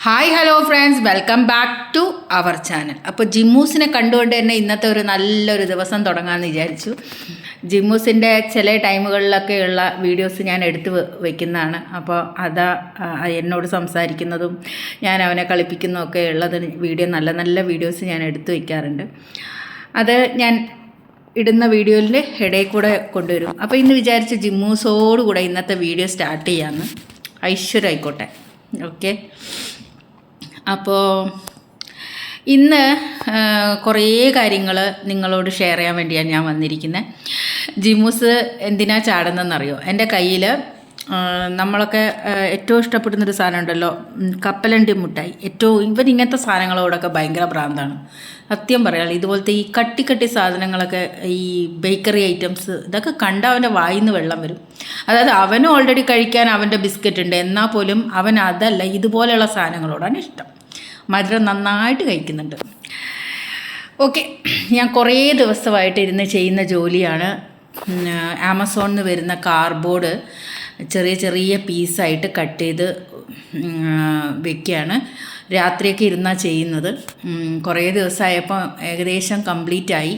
Hi hello friends, welcome back to our channel. അപ്പോൾ ജിമ്മൂസിനെ കണ്ടുകൊണ്ട് തന്നെ ഇന്നത്തെ ഒരു നല്ലൊരു ദിവസം തുടങ്ങാമെന്ന് വിചാരിച്ചു. ജിമ്മൂസിൻ്റെ ചില ടൈമുകളിലൊക്കെയുള്ള വീഡിയോസ് ഞാൻ എടുത്ത് വയ്ക്കുന്നതാണ്. അപ്പോൾ അതാ എന്നോട് സംസാരിക്കുന്നതും ഞാൻ അവനെ കളിപ്പിക്കുന്നതൊക്കെ ഉള്ളത് വീഡിയോ, നല്ല നല്ല വീഡിയോസ് ഞാൻ എടുത്ത് വയ്ക്കാറുണ്ട്. അത് ഞാൻ ഇടുന്ന വീഡിയോയിൽ ഇടയിൽ കൂടെ കൊണ്ടുവരും. അപ്പോൾ ഇന്ന് വിചാരിച്ച് ജിമ്മൂസോടുകൂടെ ഇന്നത്തെ വീഡിയോ സ്റ്റാർട്ട് ചെയ്യാമെന്ന്. ഐശ്വര്യം ആയിക്കോട്ടെ, ഓക്കെ. അപ്പോൾ ഇന്ന് കുറേ കാര്യങ്ങൾ നിങ്ങളോട് ഷെയർ ചെയ്യാൻ വേണ്ടിയാണ് ഞാൻ വന്നിരിക്കുന്നത്. ജിമ്മൂസ് എന്തിനാ ചാടുന്നതെന്നറിയോ? എൻ്റെ കയ്യിൽ നമ്മളൊക്കെ ഏറ്റവും ഇഷ്ടപ്പെടുന്നൊരു സാധനം ഉണ്ടല്ലോ, കപ്പലണ്ടി മുട്ടായി. ഇവൻ ഇങ്ങനത്തെ സാധനങ്ങളോടൊക്കെ ഭയങ്കര ഭ്രാന്താണ്, സത്യം പറയാം. ഇതുപോലത്തെ ഈ കട്ടി സാധനങ്ങളൊക്കെ, ഈ ബേക്കറി ഐറ്റംസ്, ഇതൊക്കെ കണ്ട അവൻ്റെ വായിൽ നിന്ന് വെള്ളം വരും. അതായത് അവനും ഓൾറെഡി കഴിക്കാൻ അവൻ്റെ ബിസ്ക്കറ്റ് ഉണ്ട്, എന്നാൽ പോലും അവൻ അതല്ല, ഇതുപോലെയുള്ള സാധനങ്ങളോടാണ് ഇഷ്ടം. മധുരം നന്നായിട്ട് കഴിക്കുന്നുണ്ട്. ഓക്കെ, ഞാൻ കുറേ ദിവസമായിട്ട് ഇരുന്ന് ചെയ്യുന്ന ജോലിയാണ് ആമസോണിൽ നിന്ന് വരുന്ന കാർഡ്ബോർഡ് ചെറിയ ചെറിയ പീസായിട്ട് കട്ട് ചെയ്ത് വെക്കുകയാണ്. രാത്രിയൊക്കെ ഇരുന്നാണ് ചെയ്യുന്നത്. കുറേ ദിവസമായപ്പോൾ ഏകദേശം കംപ്ലീറ്റായി.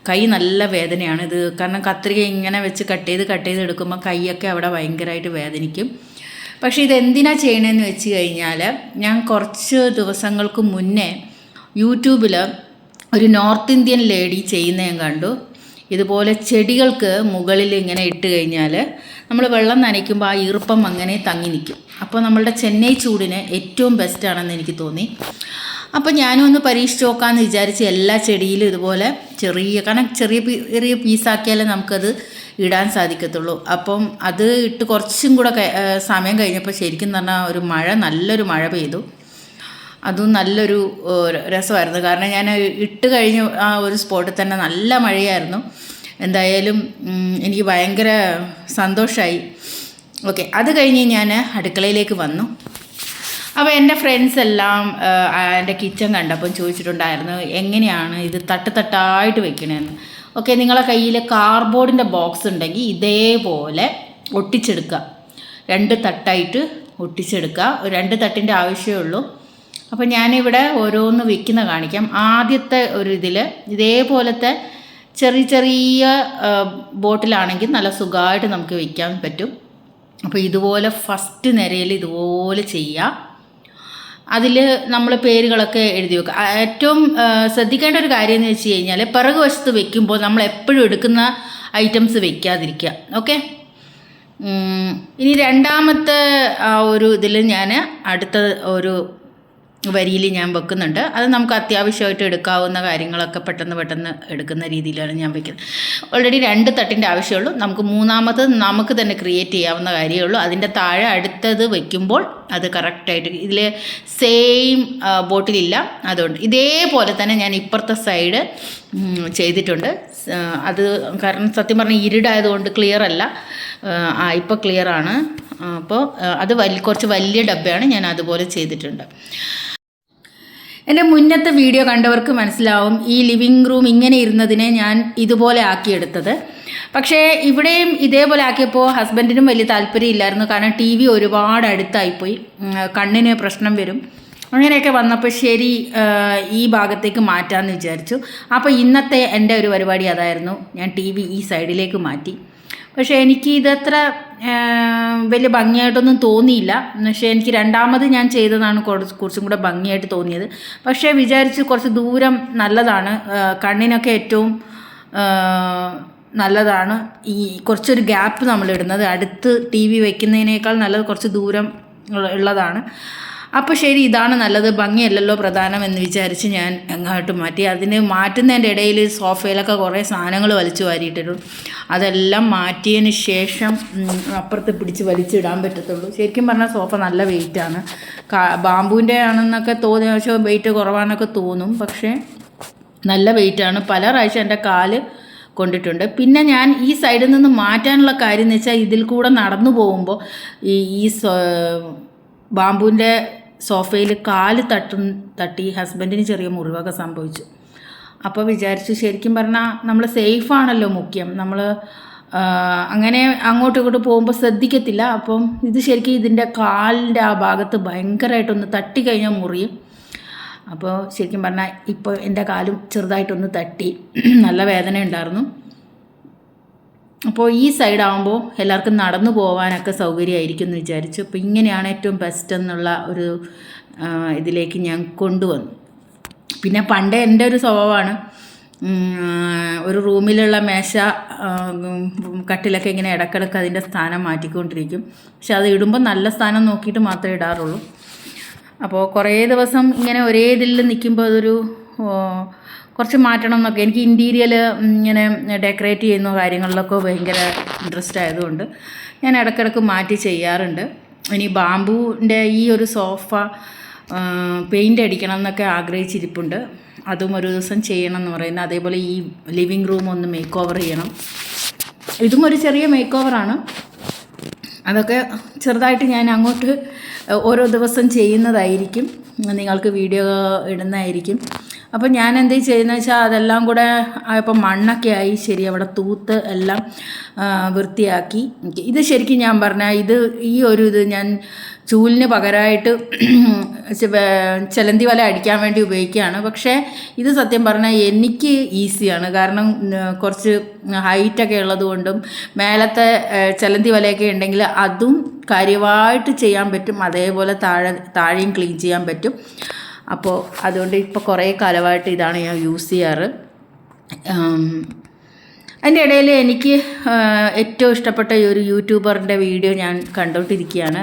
കൈ നല്ല വേദനയാണ് ഇത്, കാരണം കത്രിക ഇങ്ങനെ വെച്ച് കട്ട് ചെയ്ത് എടുക്കുമ്പോൾ കൈയൊക്കെ അവിടെ ഭയങ്കരമായിട്ട് വേദനിക്കും. പക്ഷേ ഇതെന്തിനാണ് ചെയ്യണമെന്ന് വെച്ച് കഴിഞ്ഞാൽ, ഞാൻ കുറച്ച് ദിവസങ്ങൾക്ക് മുന്നേ യൂട്യൂബിൽ ഒരു നോർത്ത് ഇന്ത്യൻ ലേഡി ചെയ്യുന്ന ഞാൻ കണ്ടു. ഇതുപോലെ ചെടികൾക്ക് മുകളിൽ ഇങ്ങനെ ഇട്ട് കഴിഞ്ഞാൽ നമ്മൾ വെള്ളം നനയ്ക്കുമ്പോൾ ആ ഈർപ്പം അങ്ങനെ തങ്ങി നിൽക്കും. അപ്പോൾ നമ്മളുടെ ചെന്നൈ ചൂടിന് ഏറ്റവും ബെസ്റ്റാണെന്ന് എനിക്ക് തോന്നി. അപ്പോൾ ഞാനും ഒന്ന് പരീക്ഷിച്ച് നോക്കാമെന്ന് വിചാരിച്ച് എല്ലാ ചെടിയിലും ഇതുപോലെ കാരണം ചെറിയ പീസാക്കിയാലേ നമുക്കത് ഇടാൻ സാധിക്കത്തുള്ളൂ. അപ്പം അത് ഇട്ട് കുറച്ചും കൂടെ സമയം കഴിഞ്ഞപ്പോൾ ശരിക്കും പറഞ്ഞാൽ നല്ലൊരു മഴ പെയ്തു. അതും നല്ലൊരു രസമായിരുന്നു, കാരണം ഞാൻ ഇട്ട് കഴിഞ്ഞ് ആ ഒരു സ്പോട്ടിൽ തന്നെ നല്ല മഴയായിരുന്നു. എന്തായാലും എനിക്ക് ഭയങ്കര സന്തോഷമായി. ഓക്കെ, അത് കഴിഞ്ഞ് ഞാൻ അടുക്കളയിലേക്ക് വന്നു. അപ്പോൾ എൻ്റെ ഫ്രണ്ട്സ് എല്ലാം എൻ്റെ കിച്ചൺ കണ്ടപ്പം ചോദിച്ചിട്ടുണ്ടായിരുന്നു എങ്ങനെയാണ് ഇത് തട്ടായിട്ട് വെക്കണമെന്ന്. ഓക്കെ, നിങ്ങളെ കയ്യിൽ കാർഡ്ബോർഡിൻ്റെ ബോക്സ് ഉണ്ടെങ്കിൽ ഇതേപോലെ ഒട്ടിച്ചെടുക്കുക. 2 തട്ടായിട്ട് ഒട്ടിച്ചെടുക്കുക. 2 തട്ടിൻ്റെ ആവശ്യമേ ഉള്ളൂ. അപ്പോൾ ഞാനിവിടെ ഓരോന്ന് വെക്കുന്ന കാണിക്കാം. ആദ്യത്തെ ഒരു ഇതേപോലത്തെ ചെറിയ ബോട്ടിലാണെങ്കിൽ നല്ല സുഖമായിട്ട് നമുക്ക് വയ്ക്കാൻ പറ്റും. അപ്പോൾ ഇതുപോലെ ഫസ്റ്റ് നിരയിൽ ഇതുപോലെ ചെയ്യുക. അതിൽ നമ്മൾ പേരുകളൊക്കെ എഴുതി വെക്കുക. ഏറ്റവും ശ്രദ്ധിക്കേണ്ട ഒരു കാര്യം എന്ന് വെച്ച് കഴിഞ്ഞാൽ, പിറകു വശത്ത് വെക്കുമ്പോൾ നമ്മൾ എപ്പോഴും എടുക്കുന്ന ഐറ്റംസ് വെക്കാതിരിക്കുക. ഓക്കെ, ഇനി രണ്ടാമത്തെ ഒരു ഇതിൽ ഞാൻ അടുത്ത ഒരു വരിയിൽ ഞാൻ വെക്കുന്നുണ്ട്. അത് നമുക്ക് അത്യാവശ്യമായിട്ട് എടുക്കാവുന്ന കാര്യങ്ങളൊക്കെ പെട്ടെന്ന് എടുക്കുന്ന രീതിയിലാണ് ഞാൻ വെക്കുന്നത്. ഓൾറെഡി 2 തട്ടിൻ്റെ ആവശ്യമുള്ളൂ. നമുക്ക് മൂന്നാമത്തത് നമുക്ക് തന്നെ ക്രിയേറ്റ് ചെയ്യാവുന്ന കാര്യമേ ഉള്ളൂ. അതിൻ്റെ താഴെ അടുത്തത് വയ്ക്കുമ്പോൾ അത് കറക്റ്റായിട്ട് ഇതിൽ സെയിം ബോട്ടിലില്ല. അതുകൊണ്ട് ഇതേപോലെ തന്നെ ഞാൻ ഇപ്പുറത്തെ സൈഡ് ചെയ്തിട്ടുണ്ട്. അത് കാരണം സത്യം പറഞ്ഞാൽ ഇരുടായതുകൊണ്ട് ക്ലിയർ അല്ല. ഇപ്പോൾ ക്ലിയറാണ്. അപ്പോൾ അത് കുറച്ച് വലിയ ഡബ്ബയാണ്, ഞാൻ അതുപോലെ ചെയ്തിട്ടുണ്ട്. എൻ്റെ മുന്നത്തെ വീഡിയോ കണ്ടവർക്ക് മനസ്സിലാവും ഈ ലിവിങ് റൂം ഇങ്ങനെ ഇരുന്നതിനെ ഞാൻ ഇതുപോലെ ആക്കിയെടുത്തത്. പക്ഷേ ഇവിടെയും ഇതേപോലെ ആക്കിയപ്പോൾ ഹസ്ബൻഡിനും വലിയ താല്പര്യമില്ലായിരുന്നു, കാരണം TV ഒരുപാട് അടുത്തായിപ്പോയി, കണ്ണിന് പ്രശ്നം വരും. അങ്ങനെയൊക്കെ വന്നപ്പോൾ ശരി ഈ ഭാഗത്തേക്ക് മാറ്റാമെന്ന് വിചാരിച്ചു. അപ്പോൾ ഇന്നത്തെ എൻ്റെ ഒരു പരിപാടി അതായിരുന്നു. ഞാൻ TV ഈ സൈഡിലേക്ക് മാറ്റി. പക്ഷേ എനിക്ക് ഇതത്ര വലിയ ഭംഗിയായിട്ടൊന്നും തോന്നിയില്ല. പക്ഷേ എനിക്ക് രണ്ടാമത് ഞാൻ ചെയ്തതാണ് കുറച്ചും കൂടെ ഭംഗിയായിട്ട് തോന്നിയത്. പക്ഷേ വിചാരിച്ച് കുറച്ച് ദൂരം നല്ലതാണ്, കണ്ണിനൊക്കെ ഏറ്റവും നല്ലതാണ് ഈ കുറച്ചൊരു ഗ്യാപ്പ് നമ്മളിടുന്നത്. അടുത്ത് TV വയ്ക്കുന്നതിനേക്കാൾ നല്ലത് കുറച്ച് ദൂരം ഉള്ളതാണ്. അപ്പോൾ ശരി, ഇതാണ് നല്ലത്, ഭംഗിയല്ലല്ലോ പ്രധാനം എന്ന് വിചാരിച്ച് ഞാൻ അങ്ങോട്ട് മാറ്റി. അതിന് മാറ്റുന്നതിൻ്റെ ഇടയിൽ സോഫയിലൊക്കെ കുറേ സാധനങ്ങൾ വലിച്ചു വാരിയിട്ടിട്ടുണ്ട്. അതെല്ലാം മാറ്റിയതിന് ശേഷം അപ്പുറത്ത് പിടിച്ച് വലിച്ചിടാൻ പറ്റത്തുള്ളൂ. ശരിക്കും പറഞ്ഞാൽ സോഫ നല്ല വെയിറ്റാണ്. ബാമ്പൂവിൻ്റെ ആണെന്നൊക്കെ തോന്നിയ പക്ഷേ വെയിറ്റ് കുറവാണെന്നൊക്കെ തോന്നും, പക്ഷേ നല്ല വെയിറ്റാണ്. പല പ്രാവശ്യം എൻ്റെ കാല് കൊണ്ടിട്ടുണ്ട്. പിന്നെ ഞാൻ ഈ സൈഡിൽ നിന്ന് മാറ്റാനുള്ള കാര്യം എന്ന് വെച്ചാൽ, ഇതിൽ കൂടെ നടന്നു പോകുമ്പോൾ ഈ ബാമ്പൂവിൻ്റെ സോഫയിൽ കാല് തട്ടി ഹസ്ബൻഡിന് ചെറിയ മുറിവൊക്കെ സംഭവിച്ചു. അപ്പോൾ വിചാരിച്ചു, ശരിക്കും പറഞ്ഞാൽ നമ്മൾ സേഫാണല്ലോ മുഖ്യം. നമ്മൾ അങ്ങനെ അങ്ങോട്ടും ഇങ്ങോട്ടും പോകുമ്പോൾ ശ്രദ്ധിക്കത്തില്ല. അപ്പം ഇത് ശരിക്കും ഇതിൻ്റെ കാലിൻ്റെ ആ ഭാഗത്ത് ഭയങ്കരമായിട്ടൊന്ന് തട്ടിക്കഴിഞ്ഞാൽ മുറിയും. അപ്പോൾ ശരിക്കും പറഞ്ഞാൽ ഇപ്പോൾ എൻ്റെ കാലും ചെറുതായിട്ടൊന്ന് തട്ടി, നല്ല വേദന ഉണ്ടായിരുന്നു. അപ്പോൾ ഈ സൈഡാകുമ്പോൾ എല്ലാവർക്കും നടന്നു പോകാനൊക്കെ സൗകര്യമായിരിക്കും എന്ന് വിചാരിച്ചു. അപ്പോൾ ഇങ്ങനെയാണ് ഏറ്റവും ബെസ്റ്റ് എന്നുള്ള ഒരു ഇതിലേക്ക് ഞാൻ കൊണ്ടുവന്നു. പിന്നെ പണ്ടേ എൻ്റെ ഒരു സ്വഭാവമാണ്, ഒരു റൂമിലുള്ള മേശ കട്ടിലൊക്കെ ഇങ്ങനെ ഇടക്കിടക്ക് അതിൻ്റെ സ്ഥാനം മാറ്റിക്കൊണ്ടിരിക്കും. പക്ഷെ അത് ഇടുമ്പോൾ നല്ല സ്ഥാനം നോക്കിയിട്ട് മാത്രമേ ഇടാറുള്ളൂ. അപ്പോൾ കുറേ ദിവസം ഇങ്ങനെ ഒരേ ഇതിൽ നിൽക്കുമ്പോൾ അതൊരു കുറച്ച് മാറ്റണം എന്നൊക്കെ. എനിക്ക് ഇൻറ്റീരിയൽ ഇങ്ങനെ ഡെക്കറേറ്റ് ചെയ്യുന്ന കാര്യങ്ങളിലൊക്കെ ഭയങ്കര ഇൻട്രസ്റ്റ് ആയതുകൊണ്ട് ഞാൻ ഇടയ്ക്കിടയ്ക്ക് മാറ്റി ചെയ്യാറുണ്ട്. ഇനി ബാംബൂൻ്റെ ഈ ഒരു സോഫ പെയിൻ്റ് അടിക്കണം എന്നൊക്കെ ആഗ്രഹിച്ചിരിപ്പുണ്ട്. അതും ഒരു ദിവസം ചെയ്യണം എന്ന് പറയുന്നത്. അതേപോലെ ഈ ലിവിങ് റൂം ഒന്ന് മേക്ക് ഓവർ ചെയ്യണം. ഇതും ഒരു ചെറിയ മേക്ക് ഓവറാണ്. അതൊക്കെ ചെറുതായിട്ട് ഞാൻ അങ്ങോട്ട് ഓരോ ദിവസം ചെയ്യുന്നതായിരിക്കും, നിങ്ങൾക്ക് വീഡിയോ ഇടുന്നതായിരിക്കും. അപ്പോൾ ഞാൻ എന്ത് ചെയ്യുന്നത് വെച്ചാൽ അതെല്ലാം കൂടെ ഇപ്പം മണ്ണൊക്കെ ആയി ശരി അവിടെ തൂത്ത് എല്ലാം വൃത്തിയാക്കി. ഇത് ശരിക്കും ഞാൻ പറഞ്ഞാൽ ഈ ഒരു ഇത് ഞാൻ ചൂലിന് പകരമായിട്ട് ചിലന്തി വല അടിക്കാൻ വേണ്ടി ഉപയോഗിക്കുകയാണ്. പക്ഷേ ഇത് സത്യം പറഞ്ഞാൽ എനിക്ക് ഈസിയാണ്. കാരണം കുറച്ച് ഹൈറ്റൊക്കെ ഉള്ളത് കൊണ്ടും മേലത്തെ ചിലന്തി വലയൊക്കെ ഉണ്ടെങ്കിൽ അതും കാര്യമായിട്ട് ചെയ്യാൻ പറ്റും. അതേപോലെ താഴെയും ക്ലീൻ ചെയ്യാൻ പറ്റും. അപ്പോൾ അതുകൊണ്ട് ഇപ്പോൾ കുറേ കാലമായിട്ട് ഇതാണ് ഞാൻ യൂസ് ചെയ്യാറ്. അതിൻ്റെ ഇടയിൽ എനിക്ക് ഏറ്റവും ഇഷ്ടപ്പെട്ട ഒരു യൂട്യൂബറിൻ്റെ വീഡിയോ ഞാൻ കണ്ടുകൊണ്ടിരിക്കുകയാണ്.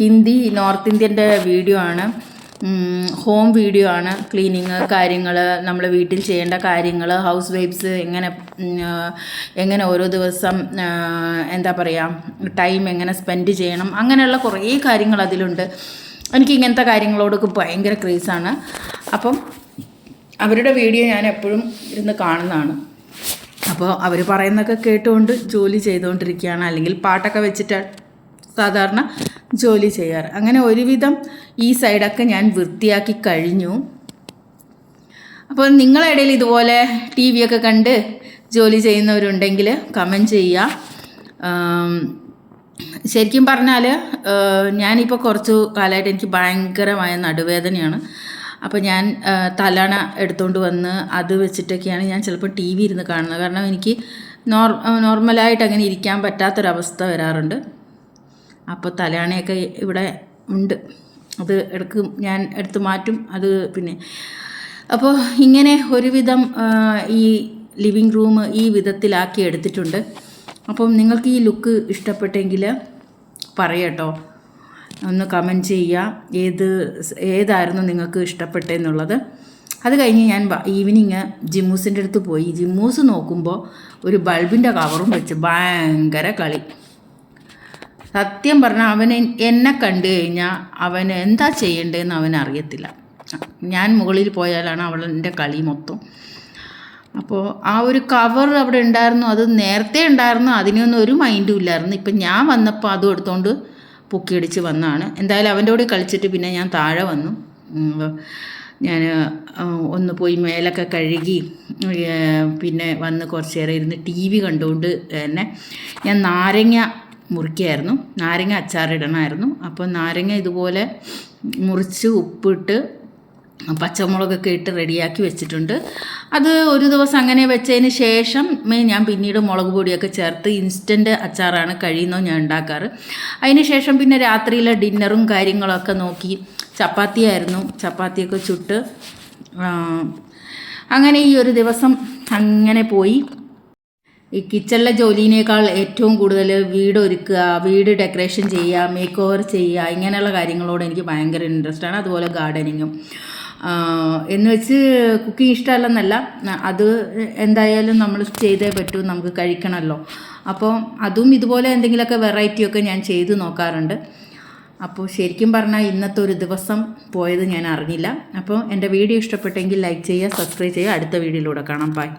ഹിന്ദി നോർത്ത് ഇന്ത്യൻ്റെ വീഡിയോ ആണ്, ഹോം വീഡിയോ ആണ്. ക്ലീനിങ് കാര്യങ്ങൾ, നമ്മൾ വീട്ടിൽ ചെയ്യേണ്ട കാര്യങ്ങൾ, ഹൗസ് വൈഫ്സ് എങ്ങനെ ഓരോ ദിവസം എന്താ പറയുക ടൈം എങ്ങനെ സ്പെൻഡ് ചെയ്യണം, അങ്ങനെയുള്ള കുറേ കാര്യങ്ങൾ അതിലുണ്ട്. എനിക്ക് ഇങ്ങനത്തെ കാര്യങ്ങളോടൊക്കെ ഭയങ്കര ക്രേസാണ്. അപ്പം അവരുടെ വീഡിയോ ഞാൻ എപ്പോഴും ഇരുന്ന് കാണുന്നതാണ്. അപ്പോൾ അവർ പറയുന്നതൊക്കെ കേട്ടുകൊണ്ട് ജോലി ചെയ്തുകൊണ്ടിരിക്കുകയാണ്. അല്ലെങ്കിൽ പാട്ടൊക്കെ വെച്ചിട്ട് സാധാരണ ജോലി ചെയ്യാറ്. അങ്ങനെ ഒരുവിധം ഈ സൈഡൊക്കെ ഞാൻ വൃത്തിയാക്കി കഴിഞ്ഞു. അപ്പോൾ നിങ്ങളുടെ ഇടയിൽ ഇതുപോലെ ടി വി ഒക്കെ കണ്ട് ജോലി ചെയ്യുന്നവരുണ്ടെങ്കിൽ കമൻറ്റ് ചെയ്യുക. ശരിക്കും പറഞ്ഞാൽ ഞാനിപ്പോൾ കുറച്ച് കാലമായിട്ട് എനിക്ക് ഭയങ്കരമായ നടുവേദനയാണ്. അപ്പോൾ ഞാൻ തലണ എടുത്തുകൊണ്ട് വന്ന് അത് വെച്ചിട്ടൊക്കെയാണ് ഞാൻ ചിലപ്പോൾ ടി വി ഇരുന്ന് കാണുന്നത്. കാരണം എനിക്ക് നോർമലായിട്ട് അങ്ങനെ ഇരിക്കാൻ പറ്റാത്തൊരവസ്ഥ വരാറുണ്ട്. അപ്പോൾ തലയണയൊക്കെ ഇവിടെ ഉണ്ട്, അത് ഞാൻ എടുത്ത് മാറ്റും. അത് പിന്നെ അപ്പോൾ ഇങ്ങനെ ഒരുവിധം ഈ ലിവിങ് റൂം ഈ വിധത്തിലാക്കി എടുത്തിട്ടുണ്ട്. അപ്പം നിങ്ങൾക്ക് ഈ ലുക്ക് ഇഷ്ടപ്പെട്ടെങ്കിൽ പറയട്ടോ, ഒന്ന് കമൻറ്റ് ചെയ്യുക ഏതായിരുന്നു നിങ്ങൾക്ക് ഇഷ്ടപ്പെട്ടതെന്നുള്ളത്. അത് കഴിഞ്ഞ് ഞാൻ ഈവനിങ് ജിമ്മൂസിൻ്റെ അടുത്ത് പോയി. ജിമ്മൂസ് നോക്കുമ്പോൾ ഒരു ബൾബിൻ്റെ കവറും വെച്ച് ഭയങ്കര കളി. സത്യം പറഞ്ഞാൽ അവന് എന്നെ കണ്ടു കഴിഞ്ഞാൽ അവന് എന്താ ചെയ്യേണ്ടതെന്ന് അവനറിയത്തില്ല. ഞാൻ മുകളിൽ പോയാലാണ് അവളുടെ കളി മൊത്തം. അപ്പോൾ ആ ഒരു കവർ അവിടെ ഉണ്ടായിരുന്നു, അത് നേരത്തെ ഉണ്ടായിരുന്നു, അതിനൊന്നും ഒരു മൈൻഡും ഇല്ലായിരുന്നു. ഇപ്പം ഞാൻ വന്നപ്പോൾ അതും എടുത്തുകൊണ്ട് പൊക്കിയടിച്ച് വന്നതാണ്. എന്തായാലും അവൻ്റെ കൂടെ കളിച്ചിട്ട് പിന്നെ ഞാൻ താഴെ വന്നു. ഞാൻ ഒന്ന് പോയി മേലൊക്കെ കഴുകി പിന്നെ വന്ന് കുറച്ച് നേരം ഇരുന്ന് ടി വി കണ്ടുകൊണ്ട് തന്നെ ഞാൻ നാരങ്ങ മുറിക്കുകയായിരുന്നു. നാരങ്ങ അച്ചാറിടണമായിരുന്നു. അപ്പോൾ നാരങ്ങ ഇതുപോലെ മുറിച്ച് ഉപ്പിട്ട് പച്ചമുളകൊക്കെ ഇട്ട് റെഡിയാക്കി വെച്ചിട്ടുണ്ട്. അത് ഒരു ദിവസം അങ്ങനെ വെച്ചതിന് ശേഷം ഞാൻ പിന്നീട് മുളക് പൊടിയൊക്കെ ചേർത്ത് ഇൻസ്റ്റൻറ്റ് അച്ചാറാണ് കഴിയുന്നത് ഞാൻ ഉണ്ടാക്കാറ്. അതിന് ശേഷം പിന്നെ രാത്രിയിലെ ഡിന്നറും കാര്യങ്ങളൊക്കെ നോക്കി. ചപ്പാത്തിയായിരുന്നു, ചപ്പാത്തിയൊക്കെ ചുട്ട് അങ്ങനെ ഈ ഒരു ദിവസം അങ്ങനെ പോയി. ഈ കിച്ചണിലെ ജോലിനേക്കാൾ ഏറ്റവും കൂടുതൽ വീട് ഒരുക്കുക, വീട് ഡെക്കറേഷൻ ചെയ്യുക, മേക്ക് ഓവർ ചെയ്യുക, ഇങ്ങനെയുള്ള കാര്യങ്ങളോട് എനിക്ക് ഭയങ്കര ഇൻട്രസ്റ്റാണ്. അതുപോലെ ഗാർഡനിങ്ങും. എന്ന് വെച്ച് കുക്കിംഗ് ഇഷ്ടമല്ലെന്നല്ല, അത് എന്തായാലും നമ്മൾ ചെയ്തേ പറ്റൂ, നമുക്ക് കഴിക്കണമല്ലോ. അപ്പോൾ അതും ഇതുപോലെ എന്തെങ്കിലുമൊക്കെ വെറൈറ്റിയൊക്കെ ഞാൻ ചെയ്ത് നോക്കാറുണ്ട്. അപ്പോൾ ശരിക്കും പറഞ്ഞാൽ ഇന്നത്തെ ഒരു ദിവസം പോയത് ഞാൻ അറിഞ്ഞില്ല. അപ്പോൾ എൻ്റെ വീഡിയോ ഇഷ്ടപ്പെട്ടെങ്കിൽ ലൈക്ക് ചെയ്യുക, സബ്സ്ക്രൈബ് ചെയ്യുക. അടുത്ത വീഡിയോയിലൂടെ കാണാം. ബൈ.